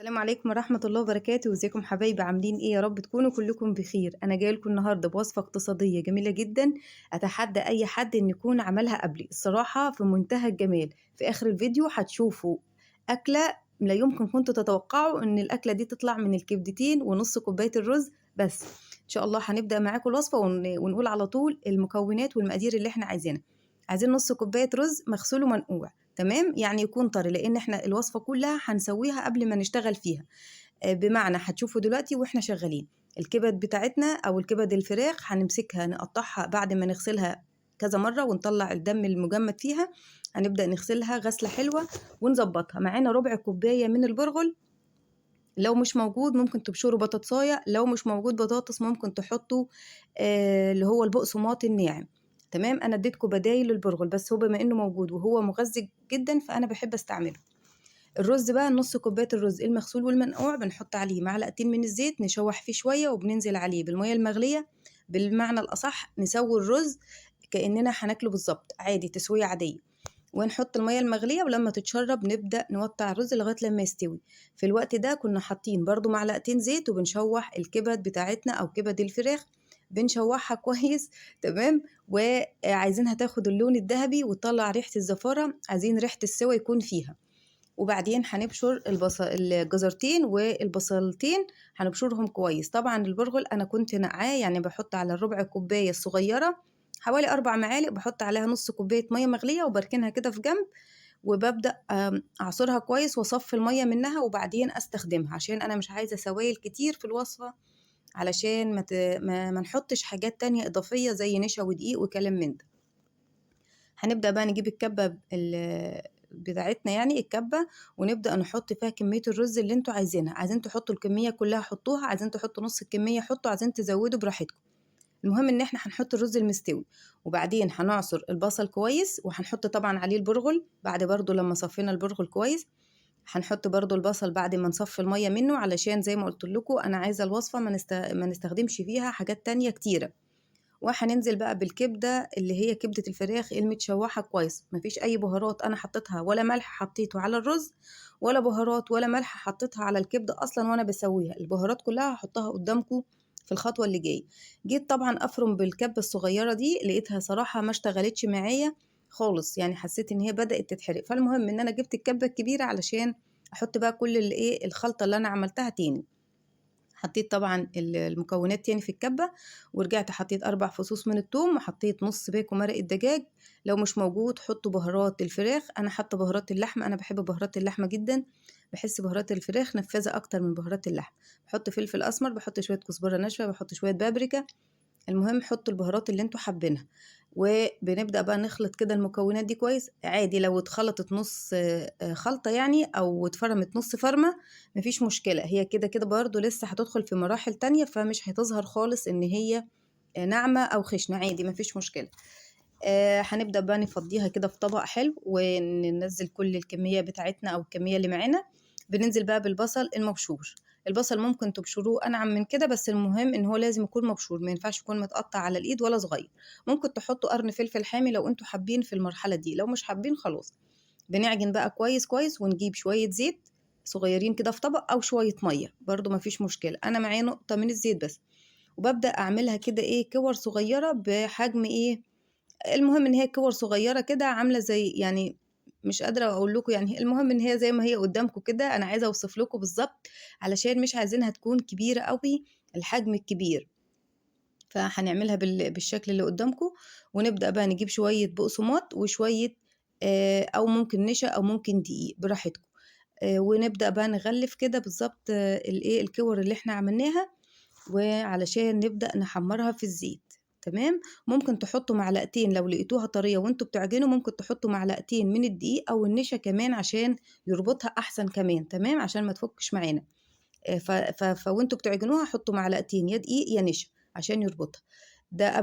السلام عليكم ورحمة الله وبركاته، ازيكم حبايبي؟ عاملين ايه؟ يا رب تكونوا كلكم بخير. انا جايه لكم النهارده بوصفة اقتصادية جميلة جدا. اتحدى اي حد ان يكون عملها قبلي، الصراحة في منتهى الجمال. في اخر الفيديو هتشوفوا اكلة لا يمكن كنتوا تتوقعوا ان الاكلة دي تطلع من الكبدتين ونص كوباية الرز بس. ان شاء الله هنبدأ معاكم الوصفة ونقول على طول المكونات والمقادير اللي احنا عايزينها. عايزين نص كوباية رز مغسول ومنقوع، تمام؟ يعني يكون طري، لان احنا الوصفه كلها هنسويها قبل ما نشتغل فيها. بمعنى هتشوفوا دلوقتي واحنا شغالين الكبد بتاعتنا او الكبد الفراخ هنمسكها نقطعها بعد ما نغسلها كذا مره ونطلع الدم المجمد فيها. هنبدا نغسلها غسله حلوه ونظبطها. معانا ربع كوبايه من البرغل، لو مش موجود ممكن تبشروا بطاطسايه، لو مش موجود بطاطس ممكن تحطوا اللي هو البقسماط الناعم. تمام، انا اديتكم بدايل للبرغل بس هو بما انه موجود وهو مغذي جدا فانا بحب استعمله. الرز بقى نص كوبايه الرز المغسول والمنقوع بنحط عليه معلقتين من الزيت نشوح فيه شويه وبننزل عليه بالميه المغليه. بالمعنى الاصح نسوي الرز كاننا هناكله بالظبط عادي، تسويه عاديه. ونحط الميه المغليه ولما تتشرب نبدا نوطع الرز لغايه لما يستوي. في الوقت ده كنا حاطين برضو معلقتين زيت وبنشوح الكبد بتاعتنا او كبد الفراخ، بنشوحها كويس. تمام، وعايزينها تاخد اللون الذهبي وتطلع ريحه الزفاره، عايزين ريحه السوا يكون فيها. وبعدين هنبشر الجزرتين والبصلتين، هنبشرهم كويس. طبعا البرغل انا كنت نقعاه، يعني بحط على الربع كوبايه الصغيره حوالي 4 معالق، بحط عليها نص كوبايه ميه مغليه وبركنها كده في جنب. وببدا اعصرها كويس واصفي الميه منها وبعدين استخدمها، عشان انا مش عايزه سوائل كتير في الوصفه، علشان ما نحطش حاجات تانية اضافيه زي نشا ودقيق وكلام من ده. هنبدأ بقى نجيب الكبة بتاعتنا، يعني الكبة، ونبدأ نحط فيها كمية الرز اللي انتوا عايزينها. عايزين تحطوا الكمية كلها حطوها، عايزين تحطوا نص الكمية حطوا، عايزين تزودوا براحتكم. المهم ان احنا هنحط الرز المستوي، وبعدين هنعصر البصل كويس وهنحط طبعا عليه البرغل بعد برضو لما صفينا البرغل كويس. هنحط برضو البصل بعد ما نصفي المية منه، علشان زي ما قلت لكم انا عايزة الوصفة ما نستخدمش فيها حاجات تانية كتيرة. وهننزل بقى بالكبدة اللي هي كبدة الفراخ المتشوحة كويس، مفيش أي بهارات أنا حطيتها ولا ملح حطيته على الرز، ولا بهارات ولا ملح حطيتها على الكبدة أصلا وأنا بسويها. البهارات كلها هحطها قدامكم في الخطوة اللي جاية. جيت طبعا أفرم بالكبة الصغيرة دي، لقيتها صراحة ما اشتغلتش معايا خالص، يعني حسيت إن هي بدأت تتحرق. فالمهم إن أنا جبت الكبة الكبيرة علشان أحط بقى كل الخلطة اللي أنا عملتها تاني. حطيت طبعا المكونات تاني في الكبة، ورجعت حطيت 4 فصوص من الثوم، وحطيت نص باكو مرق الدجاج. لو مش موجود حطوا بهارات الفراخ، انا حاطه بهارات اللحمه، انا بحب بهارات اللحمه جدا، بحس بهارات الفراخ نفاذه اكتر من بهارات اللحمه. بحط فلفل اسمر، بحط شويه كزبره ناشفه، بحط شويه بابريكا. المهم حطوا البهارات اللي انتوا حابينها. وبنبدأ بقى نخلط كده المكونات دي كويس. عادي لو اتخلطت نص خلطة يعني، او اتفرمت نص فرمة، مفيش مشكلة. هي كده كده برضو لسه هتدخل في مراحل تانية، فمش هتظهر خالص ان هي ناعمة او خشنة، عادي مفيش مشكلة. هنبدأ بقى نفضيها كده في طبق حلو وننزل كل الكمية بتاعتنا او الكمية اللي معانا. بننزل بقى بالبصل المبشور. البصل ممكن تبشروه انعم من كده، بس المهم ان هو لازم يكون مبشور، ما ينفعش يكون متقطع على الايد ولا صغير. ممكن تحطوا قرن فلفل حامي لو انتوا حابين في المرحلة دي، لو مش حابين خلاص. بنعجن بقى كويس كويس ونجيب شوية زيت صغيرين كده في طبق او شوية مية، برضو ما فيش مشكلة. انا معايا نقطة من الزيت بس. وببدأ اعملها كده كور صغيرة بحجم المهم ان هي كور صغيره كده عامله زي يعني، مش قادره اقول لكم يعني، المهم ان هي زي ما هي قدامكم كده، انا عايزه اوصف لكم بالظبط علشان مش عايزينها تكون كبيره قوي الحجم الكبير. فهنعملها بالشكل اللي قدامكم. ونبدا بقى نجيب شويه بقسماط وشويه او ممكن نشا او ممكن دقيق براحتكم. ونبدا بقى نغلف كده بالظبط الكور اللي احنا عملناها، وعلشان نبدأ نحمرها في الزيت. تمام، ممكن تحطوا معلقتين لو لقيتوها طرية وانتوا بتعجنوا، ممكن تحطوا معلقتين من الدقيق او النشا كمان عشان يربطها احسن كمان. تمام، عشان ما تفكش معانا. فوانتوا بتعجنوها حطوا معلقتين يا دقيق يا نشا عشان يربطها. ده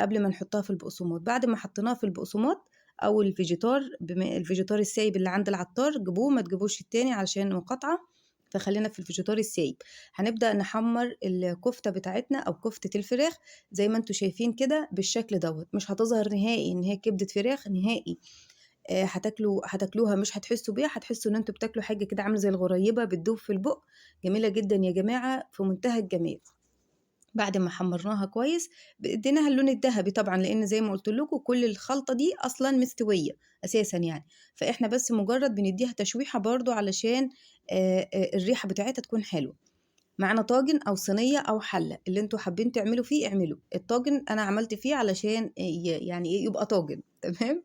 قبل ما نحطها في البقسماط. بعد ما حطيناها في البقسماط او الفيجيتار، بما الفيجيتار السايب اللي عند العطار جيبوه، ما تجيبوش التاني علشان مقاطعة، فخلينا في الفيجيتار السايب. هنبدأ نحمر الكفتة بتاعتنا او كفتة الفراخ زي ما انتوا شايفين كده بالشكل دوت. مش هتظهر نهائي ان هي كبدة فراخ نهائي. هتاكلوها مش هتحسّوا بيها، هتحسّوا إن أنتم بتاكلوا حاجة كده عاملة زي الغريبة بتدوب في البُق، جميلة جدًا يا جماعة في منتهى الجمال. بعد ما حمّرناها كويس ادّيناها اللون الدهبي طبعًا، لإن زي ما قُلت لكم كل الخلطة دي أصلًا مستوية أساسًا يعني، فإحنا بس مجرّد بندّيها تشويحة برضه علشان الريحة بتاعتها تكون حلوة. معانا طاجن أو صينية أو حلة، اللي أنتم حابين تعملوا فيه اعملوا. الطاجن أنا عملت فيه علشان يعني إيه، يبقى طاجن تمام.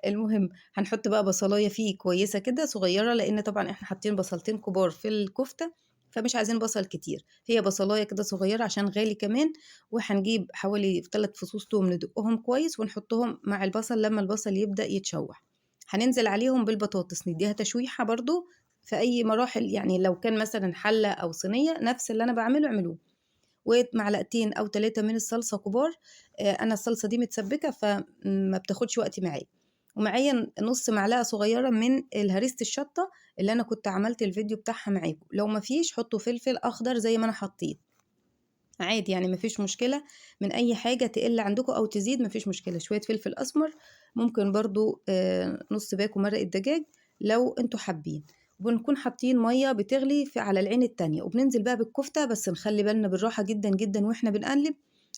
المهم هنحط بقى بصلاية فيه كويسة كده صغيرة، لإن طبعًا إحنا حاطين بصلتين كبار في الكفتة، فمش عايزين بصل كتير، هي بصلاية كده صغيرة عشان غالي كمان، وهنجيب حوالي 3 فصوص توم ندقهم كويس ونحطهم مع البصل لمّا البصل يبدأ يتشوح. هننزل عليهم بالبطاطس نديها تشويحة برضه في أي مراحل، يعني لو كان مثلًا حلة أو صينية نفس اللي أنا باعمله اعملوه. ومعلقتين أو 3 من الصلصة كبار، أنا الصلصة دي متسبكة فما بتاخدش وقت معايا، ومعايا نُص معلقة صغيرة من هريسة الشطة اللي أنا كنت عملت الفيديو بتاعها معاكم، لو ما فيش حطّوا فلفل أخضر زي ما أنا حطيت، عادي يعني ما فيش مشكلة من أي حاجة تقِل عندكم أو تزيد ما فيش مشكلة، شوية فلفل أسمر، ممكن برضه نُص باكو مرقة دجاج لو أنتم حابين، وبنكون حاطين مَيّة بتغلي على العين التانية، وبننزل بقى بالكفتة بس نخلّي بالنا بالراحة جدًا، جدًا وإحنا بنقلّب،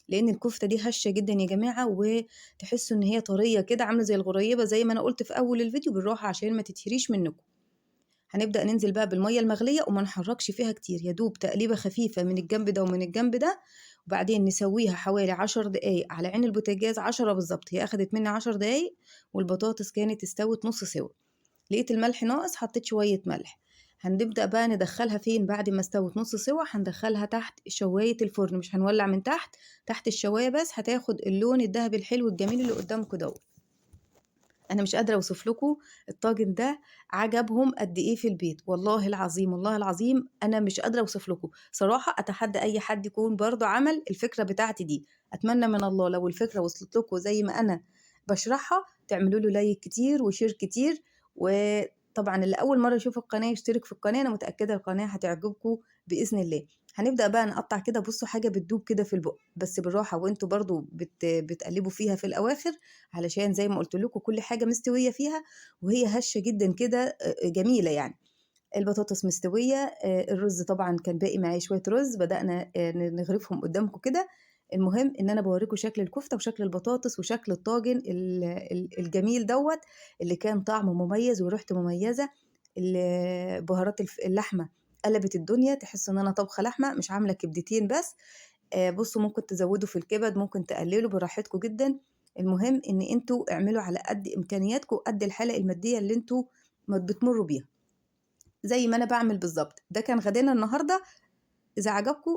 لإن الكفتة دي هشة جدًا يا جماعة، وتحسّوا إن هي طرية كده عاملة زي الغريبة زي ما أنا قُلت في أول الفيديو بالراحة عشان ما تتهريش منكم. هنبدأ ننزل بقى بالمَيّة المغلية وما نحرّكش فيها كتير، يا دوب تقليبة خفيفة من الجنب ده ومن الجنب ده، وبعدين نسويها حوالي 10 دقايق على عين البوتاجاز، 10 بالضبط، هي أخدت مني 10 دقايق والبطاطس كانت استوت نُص سِوَى. لقيت الملح ناقص حطيت شوية ملح. هنبدأ بقى ندخّلها فين بعد ما استوت نُص سِوَى، هندخّلها تحت شواية الفرن، مش هنولّع من تحت، تحت الشواية بس هتاخد اللون الدهبي الحلو الجميل اللي قدّامكم دوّة. أنا مش قادرة أوصف لكم الطاجن ده عجبهم قد إيه في البيت، والله العظيم، والله العظيم أنا مش قادرة أوصف لكم، صراحة أتحدى أي حد يكون برضه عمل الفكرة بتاعتي دي، أتمنى من الله لو الفكرة وصلت لكم زي ما أنا باشرحها تعملوا له لايك كتير وشير كتير، وطبعًا اللي أول مرة يشوف القناة يشترك في القناة، أنا متأكدة القناة هتعجبكم بإذن الله. هنبدأ بقى نقطّع كده بُصّوا حاجة بتدوب كده في البُق، بس بالراحة وأنتم برضه بتقلّبوا فيها في الأواخر علشان زي ما قُلت لكم كل حاجة مستوية فيها وهي هشة جدًا كده جميلة يعني. البطاطس مستوية، الرز طبعًا كان باقي معايا شوية رز، بدأنا نغرفهم قدّامكم كده. المهم إن أنا باورّيكم شكل الكفتة وشكل البطاطس وشكل الطاجن الجميل دوّة، اللي كان طعمه مميز وريحته مميزة. بهارات اللحمة قلبت الدنيا، تحسّوا إن أنا طابخة لحمة مش عاملة كبدتين بس. بُصّوا ممكن تزوّدوا في الكبد، ممكن تقلّلوا براحتكم جدًا، المهم إن أنتم اعملوا على قد إمكانياتكم، قد الحالة المادية اللي أنتم بتمرّوا بيها، زي ما أنا باعمل بالضبط. ده كان غدانا النهارده، إذا عجبكم